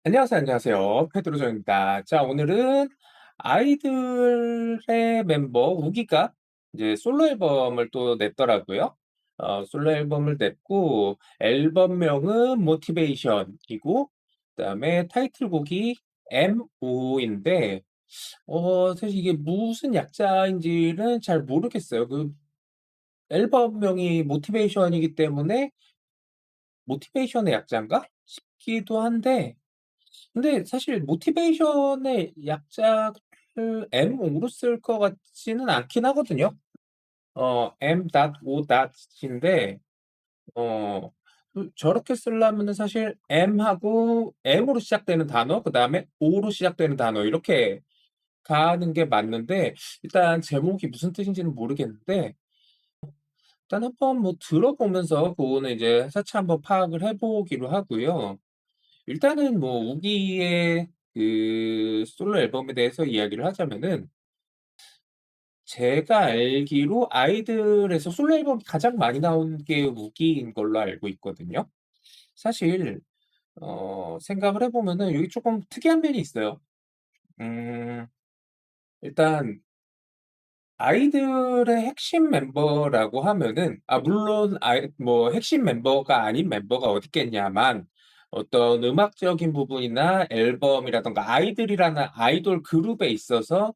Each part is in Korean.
안녕하세요, 안녕하세요. 페드로정입니다. 자, 오늘은 아이들의 멤버 우기가 이제 솔로 앨범을 또 냈더라고요. 솔로 앨범을 냈고 앨범명은 모티베이션이고 그다음에 타이틀곡이 MO인데 사실 이게 무슨 약자인지는 잘 모르겠어요. 그 앨범명이 모티베이션이기 때문에 '모티베이션의 약자인가?' 싶기도 한데 근데 사실 모티베이션의 약자를 Mo로 쓸 것 같지는 않긴 하거든요. M.O. 인데 어 저렇게 쓰려면은 사실 M하고 M으로 시작되는 단어 그다음에 O로 시작되는 단어 이렇게 가는 게 맞는데 일단 제목이 무슨 뜻인지는 모르겠는데 일단 한번 뭐 들어보면서 그거는 이제 차차 한번 파악을 해 보기로 하고요. 일단은 뭐 우기의 그 솔로 앨범에 대해서 이야기를 하자면은 제가 알기로 아이들에서 솔로 앨범이 가장 많이 나온 게 우기인 걸로 알고 있거든요. 사실 생각을 해 보면은 여기 쪼끔 특이한 면이 있어요. 음 일단 아이들의 핵심 멤버라고 하면은 물론 뭐 핵심 멤버가 아닌 멤버가 어디 있겠냐만 어떤 음악적인 부분이나 앨범이라든가 아이들이라는 아이돌 그룹에 있어서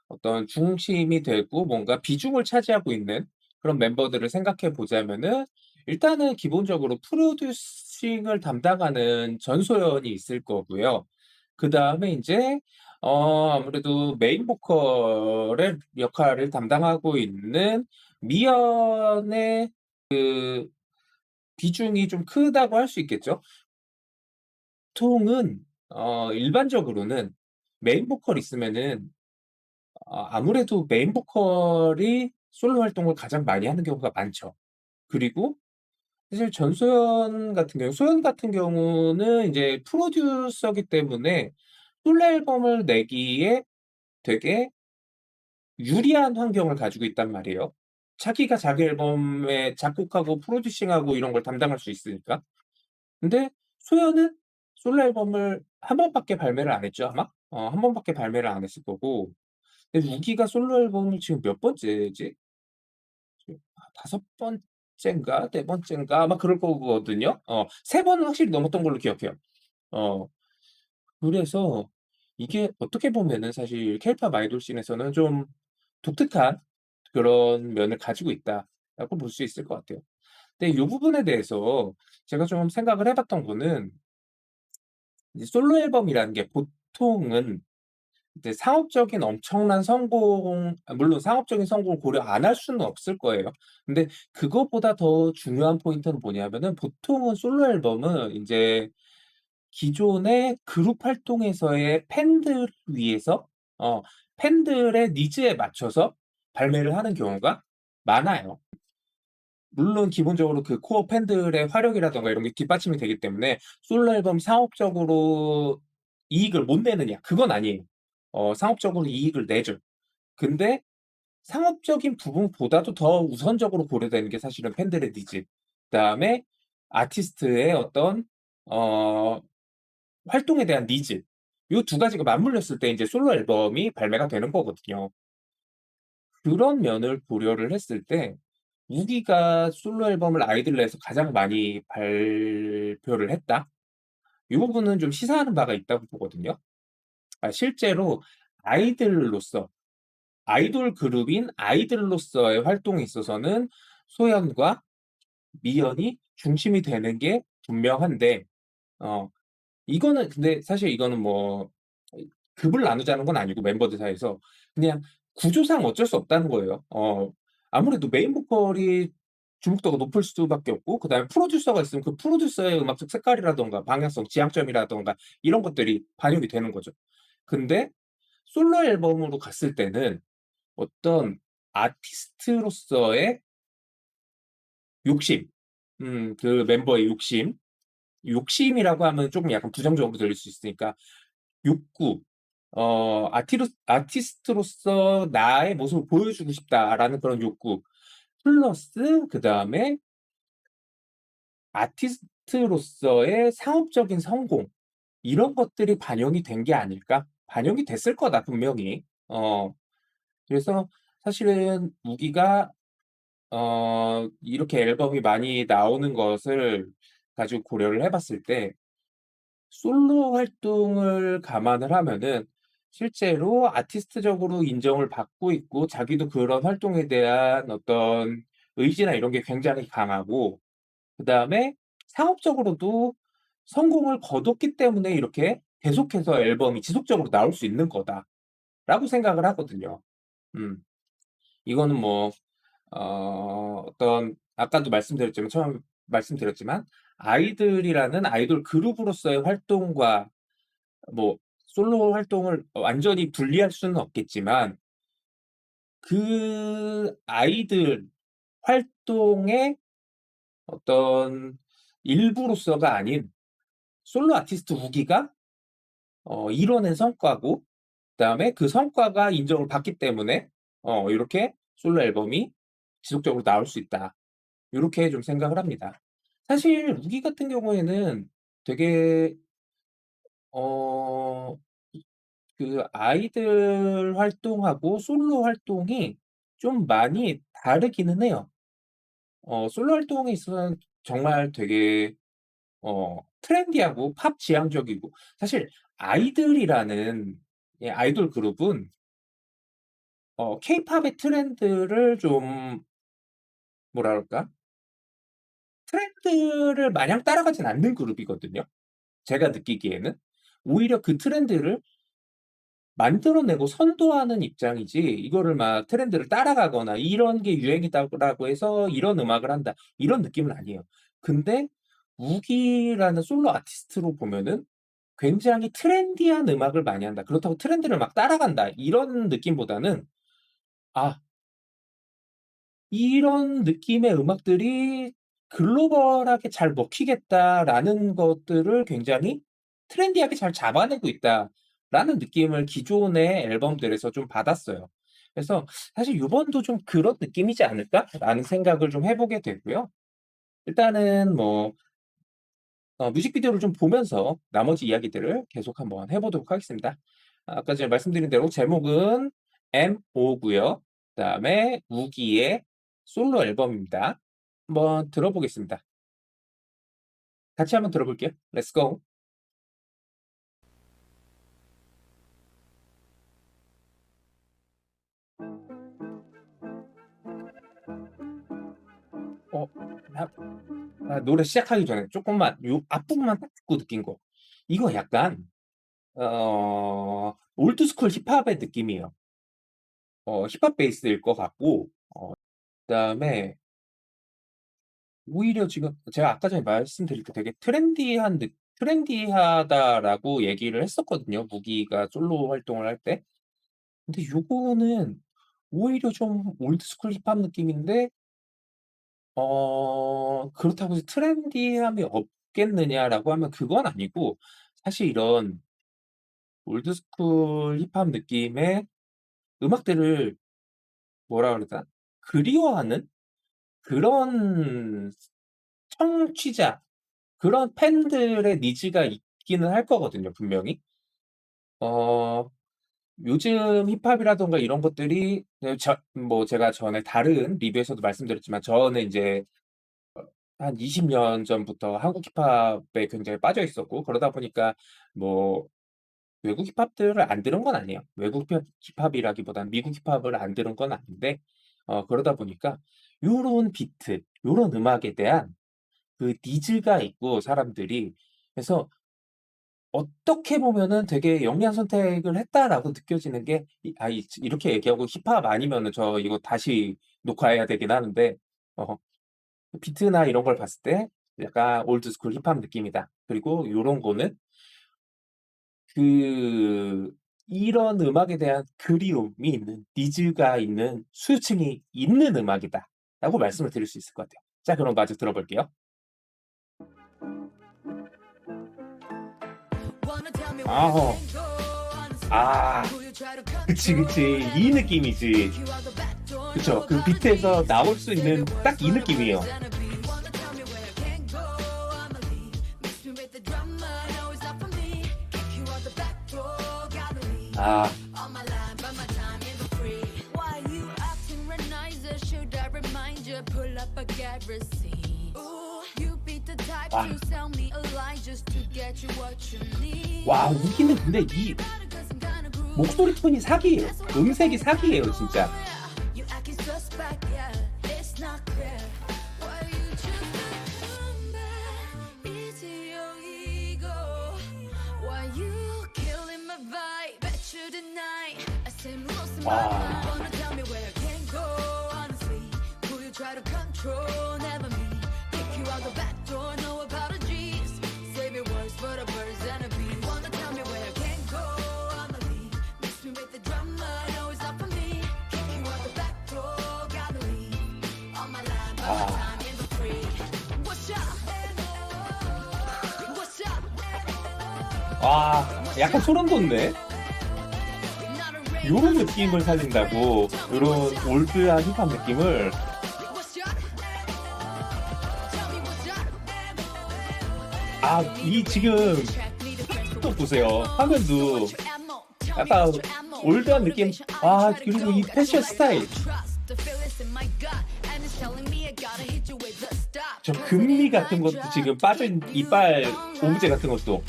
어떤 중심이 되고 뭔가 비중을 차지하고 있는 그런 멤버들을 생각해 보자면은 일단은 기본적으로 프로듀싱을 담당하는 전소연이 있을 거고요. 그다음에 인제 아무래도 메인 보컬의 역할을 담당하고 있는 미연의 비중이 좀 크다고 할 수 있겠죠. 보통은 일반적으로는 메인 보컬 있으면은 아무래도 메인 보컬이 솔로 활동을 가장 많이 하는 경우가 많죠. 그리고 사실 소연 같은 경우는 인제 프로듀서기 때문에 솔로 앨범을 내기에 되게 유리한 환경을 가지고 있단 말이에요. 자기가 자기 앨범에 작곡하고 프로듀싱하고 이런 걸 담당할 수 있으니까. 근데 소연은 솔로 앨범을 한 번밖에 발매를 안 했죠 아마? 한 번밖에 발매를 안 했을 거고 근데 우기가 솔로 앨범을 지금 몇 번째지? 지금 5 번째인가 4 번째인가 아마 그럴 거거든요. 3 번은 확실히 넘었던 걸로 기억해요. 어 그래서 이게 어떻게 보면은 사실 케이팝 아이돌 씬에서는 좀 독특한 그런 면을 가지고 있다라고 볼 수 있을 것 같아요. 근데 요 부분에 대해서 제가 좀 생각을 해 봤던 거는 이제 솔로 앨범이라는 게 보통은 이제 상업적인 엄청난 성공 물론 상업적인 성공을 고려 안 할 수는 없을 거예요. 근데 그것보다 더 중요한 포인트는 뭐냐면은 보통은 솔로 앨범은 인제 기존의 그룹 활동에서의 팬들을 위해서 어 팬들의 니즈에 맞춰서 발매를 하는 경우가 많아요. 물론 기본적으로 그 코어 팬들의 화력이라든가 이런 게 뒷받침이 되기 때문에 솔로 앨범이 상업적으로 이익을 못 내느냐 그건 아니에요. 상업적으로 이익을 내죠. 근데 상업적인 부분보다도 더 우선적으로 고려되는 게 사실은 팬들의 니즈 그다음에 아티스트의 어떤 어 활동에 대한 니즈 요 두 가지가 맞물렸을 때 인제 솔로 앨범이 발매가 되는 거거든요. 그런 면을 고려를 했을 때 우기가 솔로 앨범을 아이들 내에서 가장 많이 발표를 했다. 이 부분은 좀 시사하는 바가 있다고 보거든요. 실제로 아이들로서 아이돌 그룹인 아이들로서의 활동에 있어서는 소연과 미연이 중심이 되는 게 분명한데 어 이거는 근데 사실 이거는 뭐 급을 나누자는 건 아니고 멤버들 사이에서 그냥 구조상 어쩔 수 없다는 거예요. 아무래도 메인 보컬이 주목도가 높을 수밖에 없고 그다음에 프로듀서가 있으면 그 프로듀서의 음악적 색깔이라든가 방향성, 지향점이라든가 이런 것들이 반영이 되는 거죠. 근데 솔로 앨범으로 갔을 때는 어떤 아티스트로서의 욕심, 그 멤버의 욕심이라고 하면 쪼금 약간 부정적으로 들릴 수 있으니까 욕구, 아티스트로서 나의 모습을 보여주고 싶다라는 그런 욕구 플러스 그다음에 아티스트로서의 상업적인 성공. 이런 것들이 반영이 된 게 아닐까? 반영이 됐을 거다 분명히. 그래서 사실은 우기가 이렇게 앨범이 많이 나오는 것을 가지고 고려를 해 봤을 때 솔로 활동을 감안을 하면은 실제로 아티스트적으로 인정을 받고 있고 자기도 그런 활동에 대한 어떤 의지나 이런 게 굉장히 강하고, 그다음에 상업적으로도 성공을 거뒀기 때문에 이렇게 계속해서 앨범이 지속적으로 나올 수 있는 거다라고 생각을 하거든요. 음. 이거는 뭐 어떤 아까도 말씀드렸지만 처음 말씀드렸지만 아이들이라는 아이돌 그룹으로서의 활동과 뭐 솔로 활동을 완전히 분리할 수는 없겠지만 그 아이들 활동의 어떤 일부로서가 아닌 솔로 아티스트 우기가 이뤄낸 성과고, 그다음에 그 성과가 인정을 받기 때문에 이렇게 솔로 앨범이 지속적으로 나올 수 있다. 요렇게 좀 생각을 합니다. 사실 우기 같은 경우에는 되게 어 그 아이들 활동하고 솔로 활동이 좀 많이 다르기는 해요. 솔로 활동에 있어서는 정말 되게 트렌디하고 팝 지향적이고, 사실 아이들이라는 아이돌 그룹은 케이팝의 트렌드를 좀 뭐라 그럴까? 트렌드를 마냥 따라가진 않는 그룹이거든요, 제가 느끼기에는. 오히려 그 트렌드를 만들어내고 선도하는 입장이지, 이거를 막 트렌드를 따라가거나 '이런 게 유행이다.'라고 해서 '이런 음악을 한다.' 이런 느낌은 아니에요. 근데 우기라는 솔로 아티스트로 보면은 굉장히 트렌디한 음악을 많이 한다. 그렇다고 트렌드를 막 따라간다 이런 느낌보다는 '아, 이런 느낌의 음악들이 글로벌하게 잘 먹히겠다.'라는 것들을 굉장히 트렌디하게 잘 잡아내고 있다라는 느낌을 기존의 앨범들에서 좀 받았어요. 그래서 사실 '요번도 좀 그런 느낌이지 않을까?'라는 생각을 좀 해 보게 되고요. 일단은 뭐 뮤직비디오를 좀 보면서 나머지 이야기들을 계속 한번 해 보도록 하겠습니다. 아까 제가 말씀드린 대로 제목은 M.O. 고요. 그다음에 우기의 솔로 앨범입니다. 한번 들어보겠습니다. 같이 한번 들어볼게요. 렛츠 고. 어 나 노래 시작하기 전에 쪼끔만 요 앞부분만 딱 듣고 느낀 거. 이거 약간 올드 스쿨 힙합의 느낌이에요. 힙합 베이스일 것 같고, 그다음에 오히려 지금 제가 아까 전에 말씀드릴 때 되게 트렌디하다라고 얘기를 했었거든요, 무기가 솔로 활동을 할 때. 근데 요거는 오히려 좀 올드 스쿨 힙합 느낌인데 그렇다고 해서 '트렌디함이 없겠느냐.'라고 하면 그건 아니고, 사실 이런 올드 스쿨 힙합 느낌의 음악들을 뭐라 그러자, 그리워하는 그런 청취자, 그런 팬들의 니즈가 있기는 할 거거든요, 분명히. 어 요즘 힙합이라든가 이런 것들이 뭐 제가 전에 다른 리뷰에서도 말씀드렸지만 저는 인제 한 20년 전부터 한국 힙합에 굉장히 빠져 있었고, 그러다 보니까 뭐 외국 힙합들을 안 들은 건 아니에요. 외국 힙합이라기보다는 미국 힙합을 안 들은 건 아닌데, 그러다 보니까 요런 비트, 요런 음악에 대한 그 니즈가 있고 사람들이, 그래서 어떻게 보면은 되게 '영리한 선택을 했다.'라고 느껴지는 게, 이렇게 얘기하고 힙합 아니면은 저 이거 다시 녹화해야 되긴 하는데, 어 비트나 이런 걸 봤을 때 약간 올드 스쿨 힙합 느낌이다. 그리고 요런 거는 그 이런 음악에 대한 그리움이 있는, 니즈가 있는 수요층이 있는 음악이다라고 말씀을 드릴 수 있을 것 같아요. 자, 그럼 마저 들어볼게요. 아호. 아. 그치, 그치. 이 느낌이지. 그쵸. 그 비트에서 나올 수 있는 딱 이 느낌이에요. 아. All my life, but my time is free. Why you acting right nicer? Should I remind you? Pull up a garrison. Ooh, you beat the type 와. to sell me a lie just to get you what you need. 와 우기는 근데 이 Cause I'm kinda groovy. 목소리 톤이 사기예요. That's what you 음색이 want, 사기예요 진짜. you acting suspect, yeah. It's not clear. Why you choose to come back? Easy your ego. Why you killing my vibe? Bet you tonight. I seem lost in my 와. mind. Wanna tell me where I can go? Honestly, who you try to control? Never me. Kick you out the back door. No apologies. Save your words for the birds and the bees. Wanna tell me where I can go? Honestly, mix me with the drama. No, it's not for me. Kick you out the back door. Gotta leave. All my life, but my 아. time is free. What's up? What's up? 와 약간 소름 돋네. 요런 느낌을 살린다고 요런 올드한 힙합 느낌을 이 지금 또 보세요. 화면도 약간 올드한 느낌. 그리고 이 패션 스타일. 저 금리 같은 것도 지금 빠진 이빨 오브제 같은 것도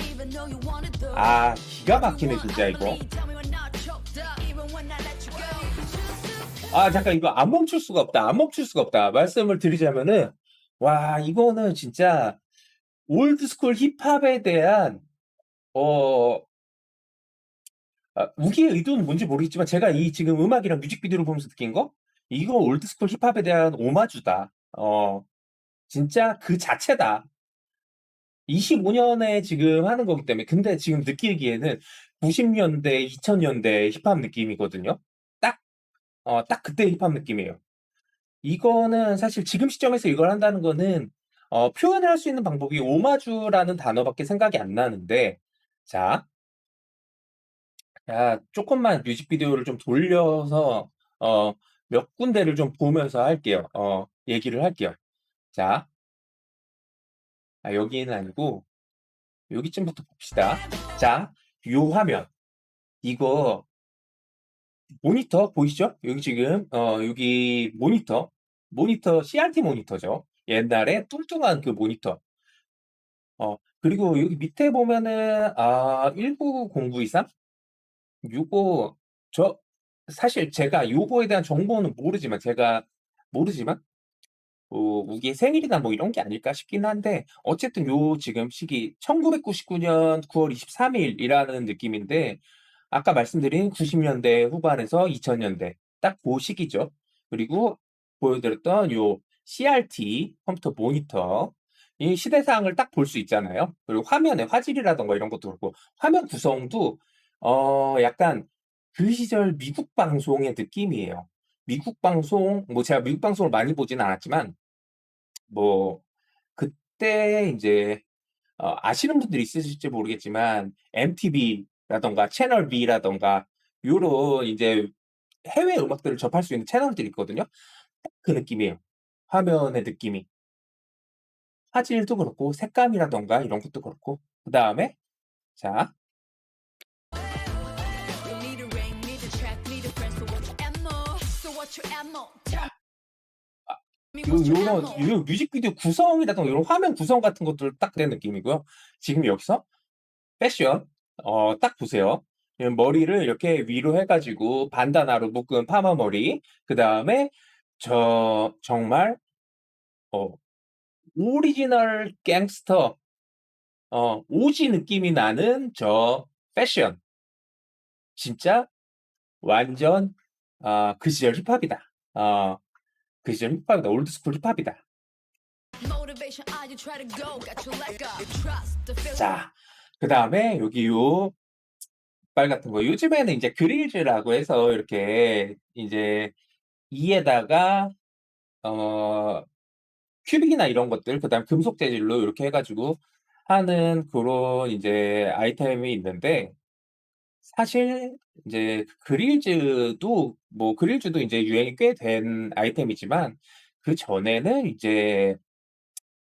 기가 막히네 진짜 이거. 잠깐 이거 안 멈출 수가 없다. 안 멈출 수가 없다. 말씀을 드리자면은 와 이거는 진짜 올드 스쿨 힙합에 대한 어 우기의 의도는 뭔지 모르겠지만 제가 이 지금 음악이랑 뮤직비디오를 보면서 느낀 거 이거 올드 스쿨 힙합에 대한 오마주다. 진짜 그 자체다. 25 년에 지금 하는 거기 때문에 근데 지금 느끼기에는 90 년대, 2000 년대 힙합 느낌이거든요. 딱 딱 그때 힙합 느낌이에요. 이거는 사실 지금 시점에서 이걸 한다는 거는 표현을 할 수 있는 방법이 오마주라는 단어밖에 생각이 안 나는데 자, 쪼끔만 뮤직비디오를 좀 돌려서 어 몇 군데를 좀 보면서 할게요. 얘기를 할게요. 자, 여기는 아니고 여기쯤부터 봅시다. 자, 요 화면 이거 모니터 보이시죠? 여기 지금 여기 모니터 CRT 모니터죠. 옛날에 뚱뚱한 그 모니터. 그리고 여기 밑에 보면은 19093 요거 저 사실 제가 요거에 대한 정보는 모르지만 이게 생일이나 뭐 이런 게 아닐까 싶긴 한데 어쨌든 요 지금 시기 1999년 9월 23 일이라는 느낌인데 아까 말씀드린 90 년대 후반에서 2000 년대 딱 고 시기죠. 그리고 보여 드렸던 요 CRT 컴퓨터 모니터 이 시대상을 딱 볼 수 있잖아요. 그리고 화면의 화질이라든가 이런 것도 그렇고 화면 구성도 약간 그 시절 미국 방송의 느낌이에요. 미국 방송 뭐 제가 미국 방송을 많이 보지는 않았지만 뭐 그때 인제 아시는 분들이 있으실지 모르겠지만 MTV라든가 채널 V라든가 요런 인제 해외 음악들을 접할 수 있는 채널들이 있거든요. 딱 그 느낌이에요. 화면의 느낌이. 화질도 그렇고 색감이라든가 이런 것도 그렇고. 그다음에 자 요 뮤직비디오 구성이라든가 요런 화면 구성 같은 것들 딱 그런 느낌이고요. 지금 여기서 패션 딱 보세요. 머리를 이렇게 위로 해 가지고 반다나로 묶은 파마 머리 그다음에 정말 어 오리지널 갱스터 오지 느낌이 나는 패션. 진짜 완전 그 시절 힙합이다. 어 그 시절 힙합이다. 올드스쿨 힙합이다. 자 그다음에 여기 요 깃발 같은 거 요즘에는 인제 그릴즈라고 해서 이렇게 이제 이에다가 어 큐빅이나 이런 것들 그다음에 금속 재질로 요렇게 해 가지고 하는 고런 이제 아이템이 있는데 사실 인제 그릴즈도 인제 유행이 꽤 된 아이템이지만 그전에는 이제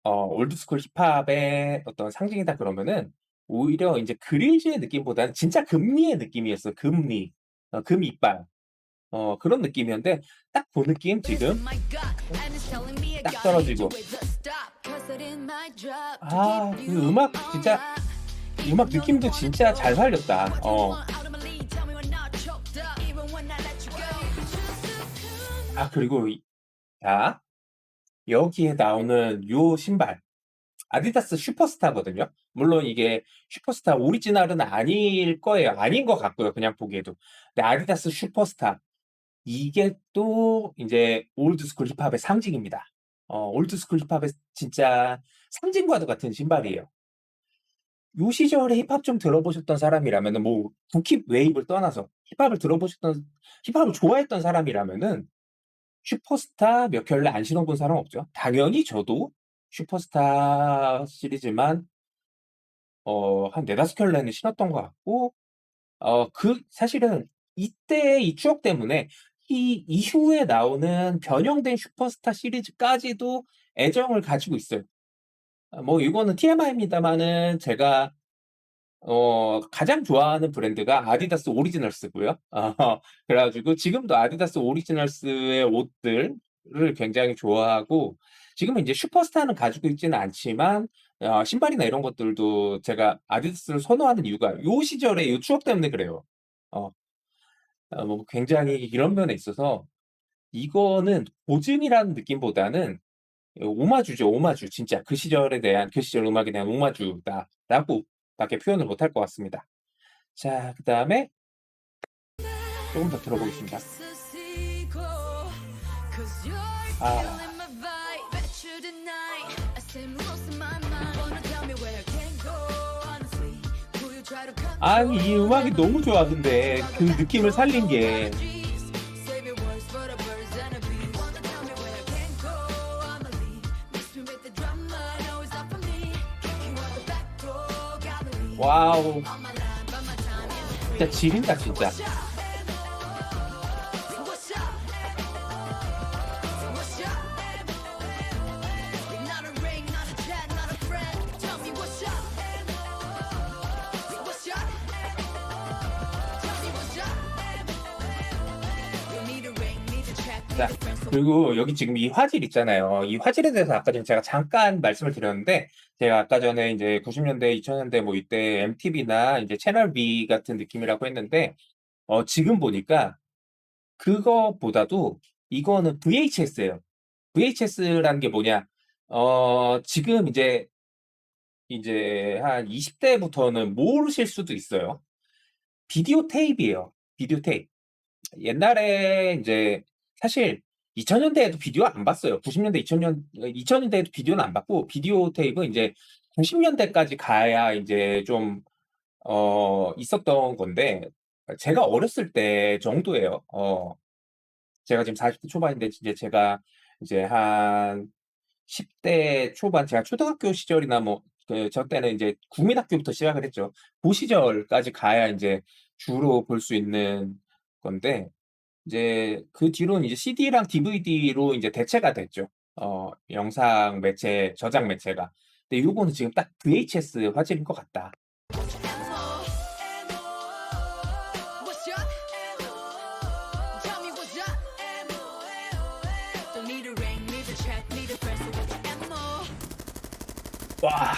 올드스쿨 힙합의 어떤 상징이다 그러면은 오히려 인제 그릴즈의 느낌보다는 진짜 금리의 느낌이었어요. 금리. 금 이빨. 그런 느낌이었는데 딱 고 느낌 Listen, 지금 my gut, and it's telling me I 딱 gotta hit you 떨어지고. with the stop. 'Cause I did my job to keep 아 그 you 음악 on 진짜 lock. 음악 Even though you 느낌도 wanna 진짜 go, 잘 살렸다. what do you want out of my league? Tell me when not choked up, even when I let you go. Just to come 아 그리고 자 여기에 나오는 요 신발 아디다스 슈퍼스타거든요. 물론 이게 슈퍼스타 오리지널은 아닐 거예요. 아닌 것 같고요, 그냥 보기에도. 근데 아디다스 슈퍼스타 이게 또 인제 올드 스쿨 힙합의 상징입니다. 올드 스쿨 힙합의 진짜 상징과도 같은 신발이에요. 요 시절에 힙합 좀 들어보셨던 사람이라면은 뭐 국힙 웨이브를 떠나서 힙합을 좋아했던 사람이라면은 슈퍼스타 몇 켤레 안 신어 본 사람 없죠. 당연히 저도 슈퍼스타 시리즈만 한 4-5 켤레는 신었던 것 같고 사실은 이때의 이 추억 때문에 이 이후에 나오는 변형된 슈퍼스타 시리즈까지도 애정을 가지고 있어요. 뭐 이거는 TMI입니다마는 제가 가장 좋아하는 브랜드가 아디다스 오리지널스고요. 그래 가지고 지금도 아디다스 오리지널스의 옷들을 굉장히 좋아하고 지금은 인제 슈퍼스타는 가지고 있지는 않지만 신발이나 이런 것들도 제가 아디다스를 선호하는 이유가 요 시절의 요 추억 때문에 그래요. 어 뭐 굉장히 이런 면에 있어서 이거는 고증이라는 느낌보다는 오마주죠, 오마주. 진짜 그 시절에 대한 그 시절 음악에 대한 오마주다라고 밖에 표현을 못할 것 같습니다. 자 그다음에 쪼금 더 들어보겠습니다. kiss a sequel. 'Cause you're 아. killing my vibe. Bet you tonight. I seem lost in my mind. Wanna tell me where I can go, honestly. Who you try to 아니 이 control, 음악이 never 너무 me. 좋아 Take 근데 you out 그 the back 느낌을 door, 살린 no 게. apologies. Save your words for the birds and the bees. Wanna tell me where I can go, I'ma leave. Mix me with the drama, no it's not for me. Kick you out the back door, gotta leave. 와우. On my line, but my time is free. 진짜 지린다 So 진짜. what's up? So what's up? So what's up? Not a ring, not a chat, not a friend. Tell me what's up? So what's up? Tell me what's up? You need a ring, need a chat, need 자 a friend. So 그리고 여기 지금 이 화질 있잖아요. 이 화질에 대해서 아까 전에 제가 잠깐 말씀을 드렸는데 제가 아까 전에 인제 90 년대 2000 년대 뭐 이때 MTV나 인제 채널 V 같은 느낌이라고 했는데 지금 보니까 그거보다도 이거는 VHS예요. VHS라는 게 뭐냐 지금 이제 한 20 대부터는 모르실 수도 있어요. 비디오 테이프예요. 비디오 테이프. 옛날에 인제 사실 2000 년대에도 비디오 안 봤어요. 90 년대 2000 년대에도 비디오는 안 봤고 비디오 테이프는 인제 90 년대까지 가야 인제 좀 있었던 건데 제가 어렸을 때 정도예요. 제가 지금 40대 초반인데 이제 제가 이제 한 10대 초반 제가 초등학교 시절이나 뭐 저 때는 인제 국민학교부터 시작을 했죠. 고 시절까지 가야 인제 주로 볼 수 있는 건데 이제 그 뒤로는 이제 CD랑 DVD로 인제 대체가 됐죠. 영상 매체, 저장 매체가. 근데 요거는 지금 딱 VHS 화질인 것 같다. what's up? Tell me what's up? Don't need a ring, need a chat, need a friend. So what's MO? 와.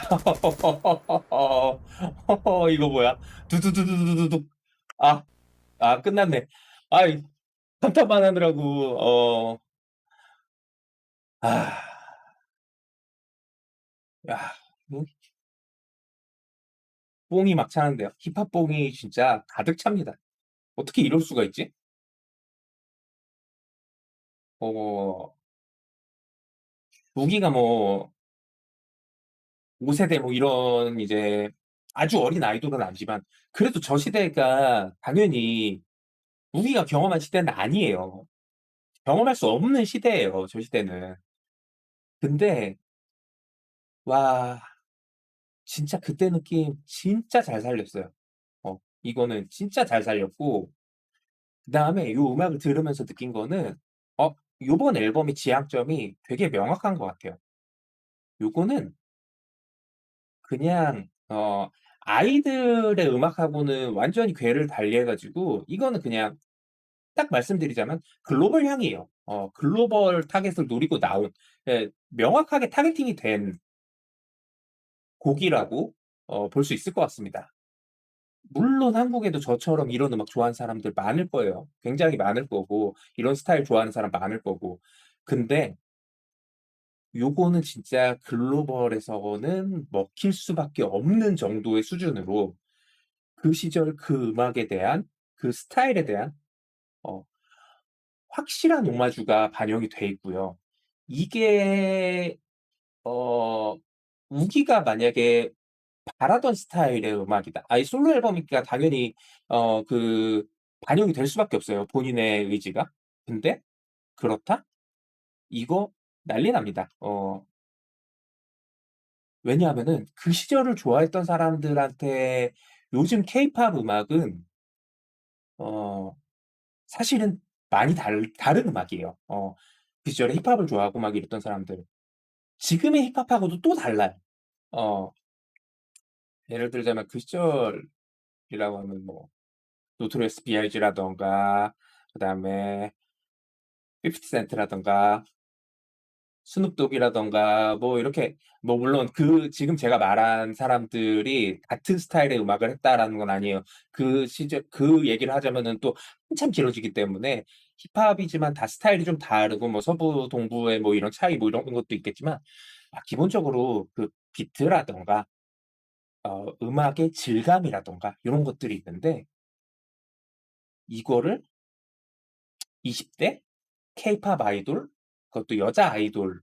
이거 뭐야? 두두두두두두둑. 아. 끝났네. 아이 감탄만 하느라고 아. 야. 뭐 뽕이 막 차는데요. 힙합 뽕이 진짜 가득 찹니다. 어떻게 이럴 수가 있지? 어 무기가 뭐 5 세대 뭐 이런 이제 아주 어린 아이돌은 아니지만 그래도 저 시대가 당연히 우리가 경험한 시대는 아니에요. 경험할 수 없는 시대예요, 저 시대는. 근데 와 진짜 그때 느낌 진짜 잘 살렸어요. 이거는 진짜 잘 살렸고 그다음에 요 음악을 들으면서 느낀 거는 요번 앨범의 지향점이 되게 명확한 것 같아요. 요거는 그냥 아이들의 음악하고는 완전히 궤를 달리해 가지고 이거는 그냥 딱 말씀드리자면 글로벌 향이에요. 글로벌 타겟을 노리고 나온, 예, 명확하게 타겟팅이 된 곡이라고 볼 수 있을 것 같습니다. 물론 한국에도 저처럼 이런 음악 좋아하는 사람들 많을 거예요. 굉장히 많을 거고 이런 스타일 좋아하는 사람 많을 거고. 근데 요거는 진짜 글로벌에서는 먹힐 수밖에 없는 정도의 수준으로 그 시절 그 음악에 대한, 그 스타일에 대한 어 확실한 오마주가 반영이 돼 있고요. 이게 어 우기가 만약에 바라던 스타일의 음악이다. 이 솔로 앨범이니까 당연히 반영이 될 수밖에 없어요, 본인의 의지가. 근데 그렇다? 이거 난리 납니다. 왜냐하면은 그 시절을 좋아했던 사람들한테 요즘 케이팝 음악은 어 사실은 많이 다른 음악이에요. 그 시절에 힙합을 좋아하고 막 이랬던 사람들, 지금의 힙합하고도 또 달라요. 어 예를 들자면 그 시절이라고 하면 뭐 노토리어스 비아이지라든가 그다음에 50 센트라든가 스눕독이라든가 뭐 이렇게, 뭐 물론 그 지금 제가 말한 사람들이 같은 스타일의 음악을 했다라는 건 아니에요. 그 시절 그 얘기를 하자면은 또 한참 길어지기 때문에 힙합이지만 다 스타일이 좀 다르고 뭐 서부 동부의 뭐 이런 차이 뭐 이런 것도 있겠지만, 기본적으로 그 비트라든가 음악의 질감이라든가 요런 것들이 있는데, 이거를 20대 케이팝 아이돌, 그것도 여자 아이돌이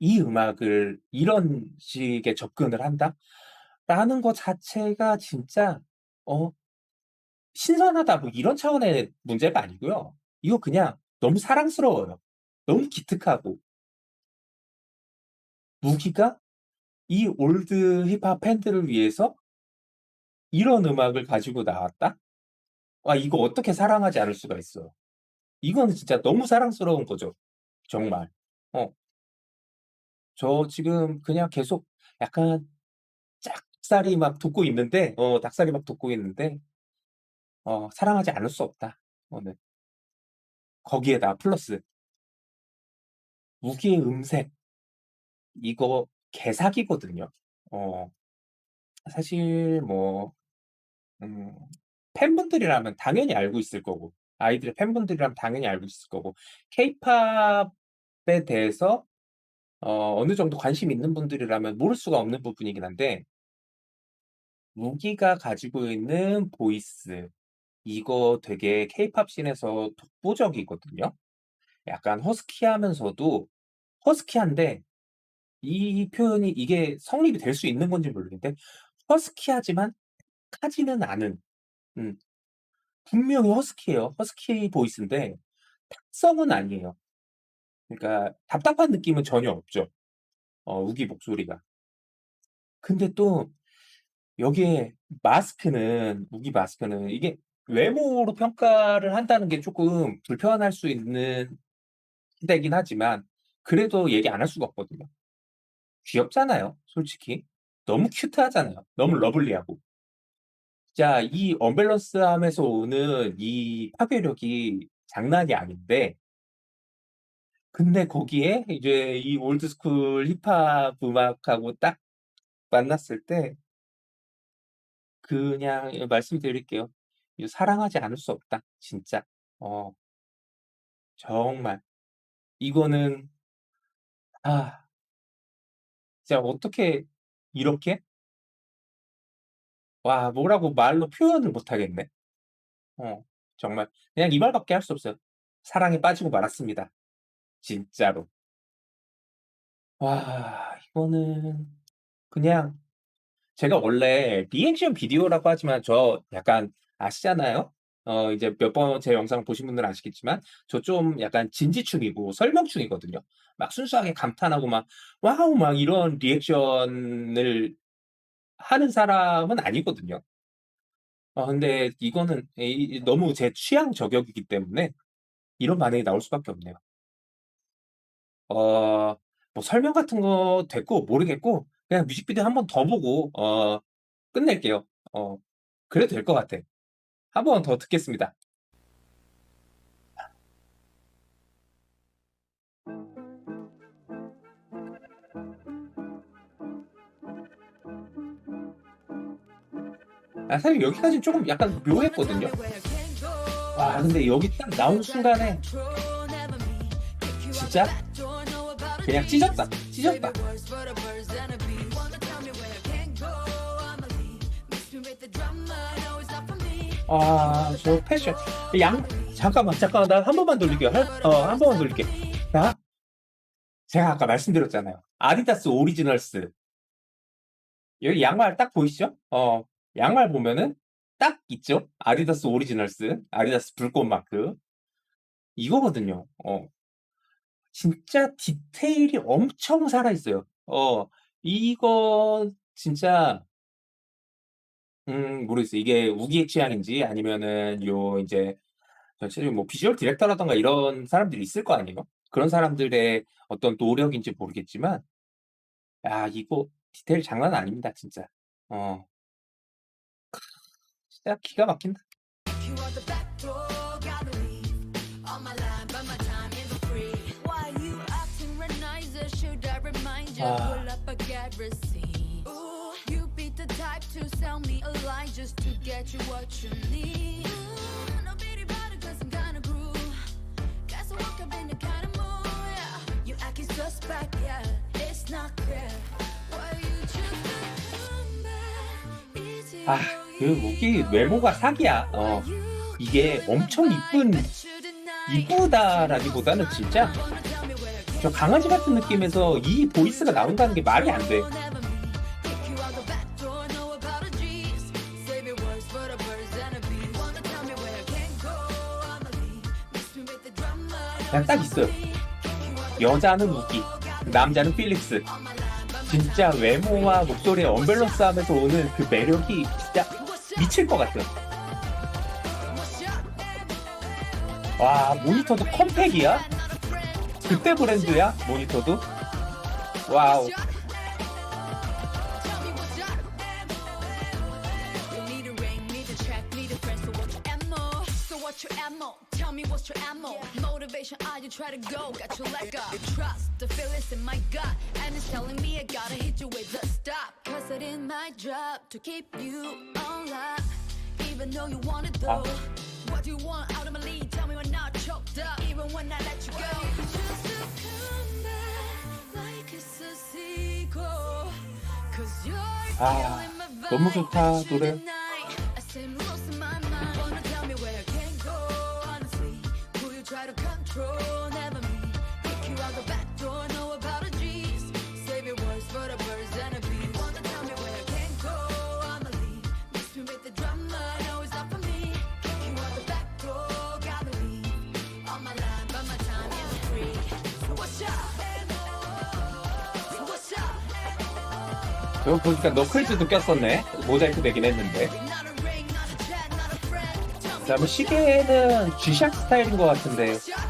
이 음악을 이런 식의 접근을 한다라는 거 자체가 진짜 어 '신선하다.' 뭐 이런 차원의 문제가 아니고요. 이거 그냥 너무 사랑스러워요. 너무 기특하고, 무기가 이 올드 힙합 팬들을 위해서 이런 음악을 가지고 나왔다? 이거 어떻게 사랑하지 않을 수가 있어요. 이거는 진짜 너무 사랑스러운 거죠, 정말. 어 저 지금 그냥 계속 약간 짝살이 막 돋고 있는데, 닭살이 막 돋고 있는데 사랑하지 않을 수 없다, 이거는. 거기에다 플러스 무기의 음색, 이거 개사기거든요. 어 사실 뭐 음 팬분들이라면 당연히 알고 있을 거고, 아이들의 팬분들이라면 당연히 알고 있을 거고, 케이팝에 대해서 어느 정도 관심이 있는 분들이라면 모를 수가 없는 부분이긴 한데, 무기가 가지고 있는 보이스, 이거 되게 케이팝 씬에서 독보적이거든요. 약간 허스키하면서도, 허스키한데 이 표현이 이게 성립이 될 수 있는 건지 모르겠는데, 허스키하지만 하지는 않은, 음 분명히 허스키해요. 허스키 보이스인데 탁성은 아니에요. 그러니까 답답한 느낌은 전혀 없죠, 우기 목소리가. 근데 또 여기에 우기 마스크는 이게 외모로 평가를 한다는 게 쪼끔 불편할 수 있는 시대이긴 하지만 그래도 얘기 안 할 수가 없거든요. 귀엽잖아요, 솔직히. 너무 큐트하잖아요. 너무 러블리하고. 자, 이 언밸런스함에서 오는 이 파괴력이 장난이 아닌데, 근데 거기에 이제 이 올드 스쿨 힙합 음악하고 딱 만났을 때 그냥 말씀드릴게요. 이 사랑하지 않을 수 없다, 진짜. 어 정말. 이거는 아 진짜 어떻게 이렇게, 뭐라고 말로 표현을 못 하겠네. 어 정말 그냥 이 말밖에 할 수 없어요. 사랑에 빠지고 말았습니다, 진짜로. 이거는 그냥, 제가 원래 리액션 비디오라고 하지만 저 약간 아시잖아요. 이제 몇 번 제 영상 보신 분들은 아시겠지만 저 좀 약간 진지충이고 설명충이거든요. 막 순수하게 감탄하고 막 "와우." 막 이런 리액션을 하는 사람은 아니거든요. 근데 이거는 너무 제 취향 저격이기 때문에 이런 반응이 나올 수밖에 없네요. 뭐 설명 같은 거 됐고 모르겠고 그냥 뮤직비디오 한 번 더 보고 끝낼게요. 어 그래도 될 것 같아. 한 번 더 듣겠습니다. 사실 여기까지는 쪼금 약간 Wanna tell me 묘했거든요. where I can go? 와 근데 여기 딱 Will you 나온 try to 순간에 control? Never me. Kick you out the 진짜 back door, know about a 그냥 G's. 찢었다, Save 찢었다. your words for the birds and the bees. Wanna tell me where I can go? I'ma leave. Mix me with the drama, no, it's not for me. 저 패션 양 잠깐만, 잠깐만 나 한 번만 돌릴게요. 한 번만 돌릴게. 자 제가 아까 말씀드렸잖아요. 아디다스 오리지널스. 여기 양말 딱 보이시죠? 양말 보면은 딱 있죠? 아디다스 오리지널스, 아디다스 불꽃 마크. 이거거든요. 진짜 디테일이 엄청 살아 있어요. 이거 진짜 모르겠어요. 이게 우기의 취향인지 아니면은 인제 전체적으로 뭐 비주얼 디렉터라든가 이런 사람들이 있을 거 아니에요. 그런 사람들의 어떤 노력인지 모르겠지만 야 이거 디테일 장난 아닙니다 진짜. 어 진짜 기가 막힌다. Kick you out the back door, gotta leave. On my line, but my time is free. Why you acting real nice? Should I remind you? 아. Pull up a get receipt. Ooh, you be the type to sell me a lie just to get you what you need. Ooh, no pity about it 'cause I'm kinda cruel. Guess I woke up in the kind of mood, yeah. You acting suspect, yeah. It's not clear why you choose to come back. Easy 아 그 우기 외모가 사기야. 이게 엄청 이쁘다라기보다는 진짜 저 강아지 같은 느낌에서 이 보이스가 나온다는 게 말이 안 돼. 그냥 딱 있어요. 여자는 우기, 남자는 필립스. 진짜 외모와 목소리의 언밸런스함에서 오는 그 매력이 진짜 미칠 것 같아요. 와 모니터도 컴팩이야? 그때 브랜드야 모니터도? 와우. What's your ammo? Tell me what's your ammo? Motivation, are you try to go? Got your leg up. Trust, the feelings in my gut. And it's telling me I gotta hit you with the stop. Cause it is my job to keep you on lock. Even though you want it though. What do you want out of my lead? Tell me when not choked up. Even when I let you go. Just to come back like it's a sequel. Cause you're killing my vibe. 너무 좋다 노래. I seem lost in my mind. Wanna tell me where I can go, honestly. Who you try to control, never me. Kick you out the back door, know about a G's. Save your words for the birds and the bees. Wanna tell me where I can go, I'ma leave. Mix me with the drama, no it's not for me. Kick you out the back door, gotta leave. On my line, but my time is free. So what's up? So what's up? 여기 보니까 너클즈도 꼈었네. 모자이크 되긴 했는데. Not a ring, not a chat, not a friend. Tell me 그다음에 시계는 G샥 스타일인 것 같은데. what's up?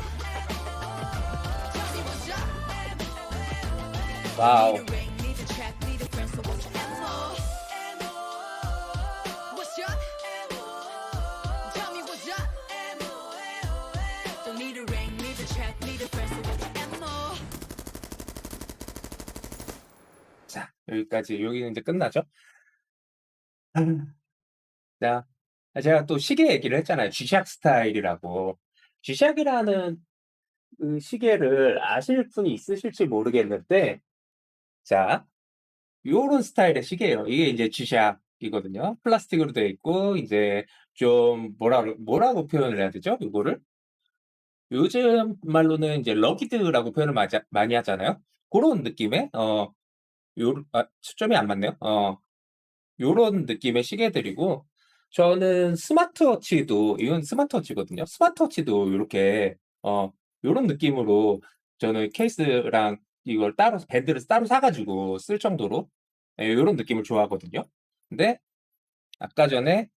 Tell me what's up? 와우. Need a ring, need a check, need a friend, so what's your ammo? What's up? Tell me what's up? Don't need a ring, need a check, need a friend, so what's your ammo? 자 여기까지 여기는 이제 끝나죠. 자 제가 또 시계 얘기를 했잖아요. G샥 스타일이라고. G샥이라는 그 시계를 아실 분이 있으실지 모르겠는데 자 요런 스타일의 시계예요. 이게 이제 G샥이거든요. 플라스틱으로 되어 있고 이제 좀 뭐라고 표현을 해야 되죠? 요거를? 요즘 말로는 이제 러기드라고 표현을 많이 하잖아요. 고런 느낌의 초점이 안 맞네요. 요런 느낌의 시계들이고 저는 스마트워치도 이건 스마트워치거든요. 스마트워치도 요렇게 요런 느낌으로 저는 케이스랑 이걸 따로 밴드를 따로 사 가지고 쓸 정도로 요런 느낌을 좋아하거든요. 근데 아까 전에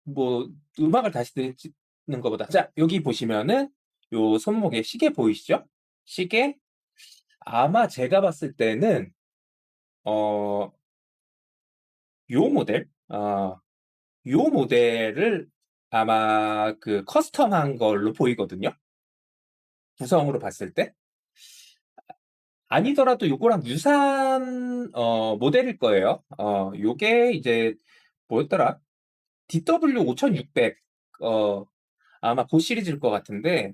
뭐 음악을 다시 듣는 것보다 자 여기 보시면은 요 손목에 시계 보이시죠? 시계 아마 제가 봤을 때는 어 요 모델 요 모델을 아마 그 커스텀한 걸로 보이거든요, 구성으로 봤을 때. 아니더라도 요거랑 유사한 모델일 거예요. 요게 이제 뭐였더라? DW5600, 어 아마 고 시리즈일 것 같은데,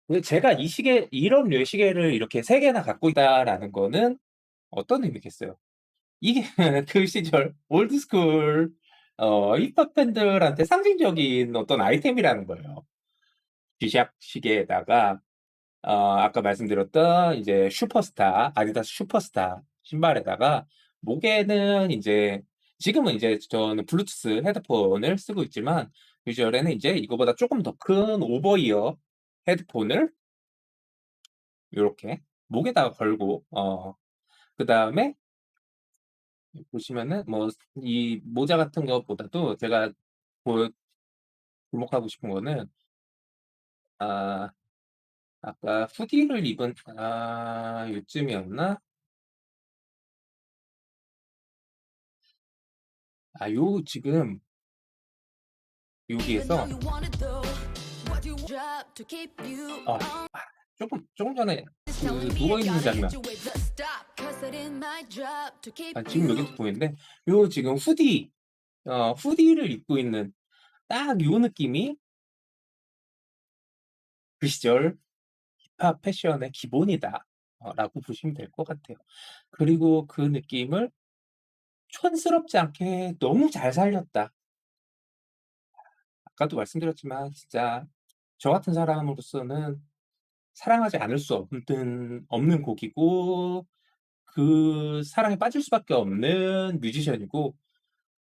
그 제가 이 시계 이런 류의 시계를 이렇게 3 개나 갖고 있다라는 거는 어떤 의미겠어요? 이게 그 시절 올드 스쿨 힙합 팬들한테 상징적인 어떤 아이템이라는 거예요. G샥 시계에다가 아까 말씀드렸던 이제 슈퍼스타, 아디다스 슈퍼스타 신발에다가, 목에는 인제, 지금은 이제 저는 블루투스 헤드폰을 쓰고 있지만 그 시절에는 이제 이거보다 쪼끔 더 큰 오버이어 헤드폰을 요렇게 목에다가 걸고, 그다음에 보시면은 뭐 이 모자 같은 것보다도 제가 보 주목하고 싶은 거는, 아 아까 후디를 입은, 요쯤이었나? 요 지금 Even though 여기에서 you want it though, what you job to keep you 아 on 조금 전에 is 그 telling me 누워 I 있는 gotta hit 장면, you with the stop. Cause it ain't my job to keep 지금 you. 여기도 보이는데, 요 지금 후디, 후디를 입고 있는 딱 요 느낌이 그 시절 힙합 패션의 기본이다, 라고 보시면 될 것 같아요. 그리고 그 느낌을 촌스럽지 않게 너무 잘 살렸다. 아까도 말씀드렸지만 진짜 저 같은 사람으로서는 사랑하지 않을 수 없는 곡이고, 그 사랑에 빠질 수밖에 없는 뮤지션이고,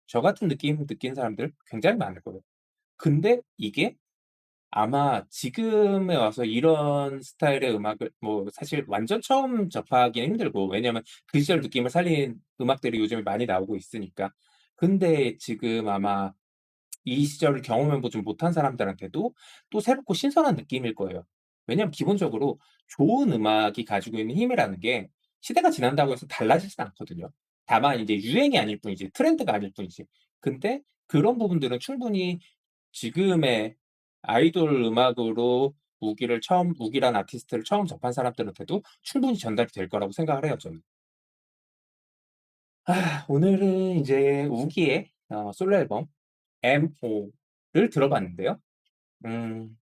저 같은 느낌 느낀 사람들 굉장히 많을 거예요. 근데 이게 아마 지금에 와서 이런 스타일의 음악을, 뭐 사실 완전 처음 접하기는 힘들고, 왜냐면 그 시절 느낌을 살린 음악들이 요즘에 많이 나오고 있으니까. 근데 지금 아마 이 시절을 경험해 보지 못한 사람들한테도 또 새롭고 신선한 느낌일 거예요. 왜냐하면 기본적으로 좋은 음악이 가지고 있는 힘이라는 게 시대가 지난다고 해서 달라지진 않거든요. 다만 이제 유행이 아닐 뿐이지, 트렌드가 아닐 뿐이지. 근데 그런 부분들은 충분히 지금의 아이돌 음악으로 우기란 아티스트를 처음 접한 사람들한테도 충분히 전달이 될 거라고 생각을 해요, 저는. 오늘은 이제 우기의 솔로 앨범 MO를 들어봤는데요. 음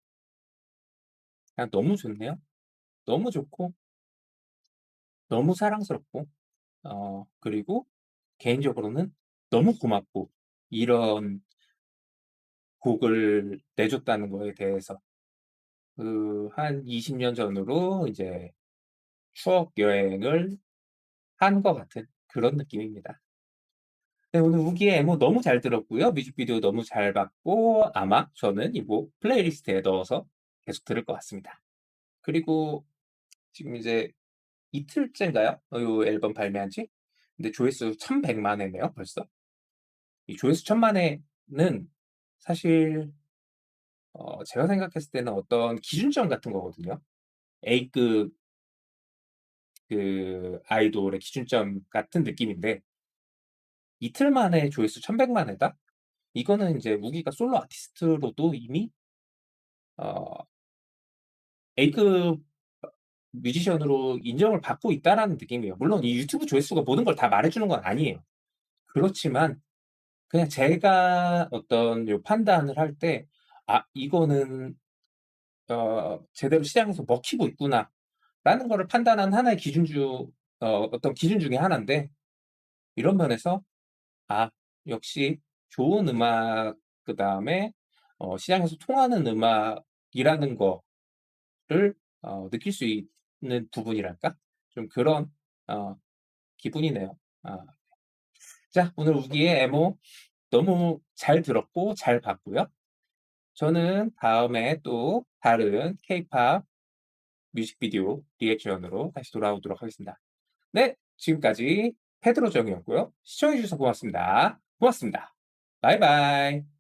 그냥 너무 좋네요. 너무 좋고 너무 사랑스럽고, 그리고 개인적으로는 너무 고맙고, 이런 곡을 내줬다는 거에 대해서. 한 20년 전으로 이제 추억 여행을 한 것 같은 그런 느낌입니다. 네, 오늘 우기의 에모 너무 잘 들었고요. 뮤직비디오 너무 잘 봤고, 아마 저는 이 곡 플레이리스트에 넣어서 계속 들을 것 같습니다. 그리고 지금 이제 이틀째인가요? 요 앨범 발매한 지? 근데 조회수 1,100만 회네요, 벌써. 이 조회수 1,000만 회는 사실 제가 생각했을 때는 어떤 기준점 같은 거거든요. A급 그 아이돌의 기준점 같은 느낌인데, 이틀 만에 조회수 1,100만 회다? 이거는 인제 우기가 솔로 아티스트로도 이미 어 A급 뮤지션으로 인정을 받고 있다라는 느낌이에요. 물론 이 유튜브 조회수가 모든 걸 다 말해 주는 건 아니에요. 그렇지만 그냥 제가 어떤 요 판단을 할 때 '아 이거는 제대로 시장에서 먹히고 있구나.'라는 거를 판단한 하나의 어떤 기준 중에 하나인데, 이런 면에서 '아 역시 좋은 음악, 그다음에 시장에서 통하는 음악이라는 거를 느낄 수 있는 부분이랄까?' 좀 그런 어 기분이네요. 아 자, 오늘 우기의 에모 너무 잘 들었고 잘 봤고요. 저는 다음에 또 다른 케이팝 뮤직비디오 리액션으로 다시 돌아오도록 하겠습니다. 네, 지금까지 페드로 정이었고요. 시청해 주셔서 고맙습니다. 고맙습니다. 바이바이.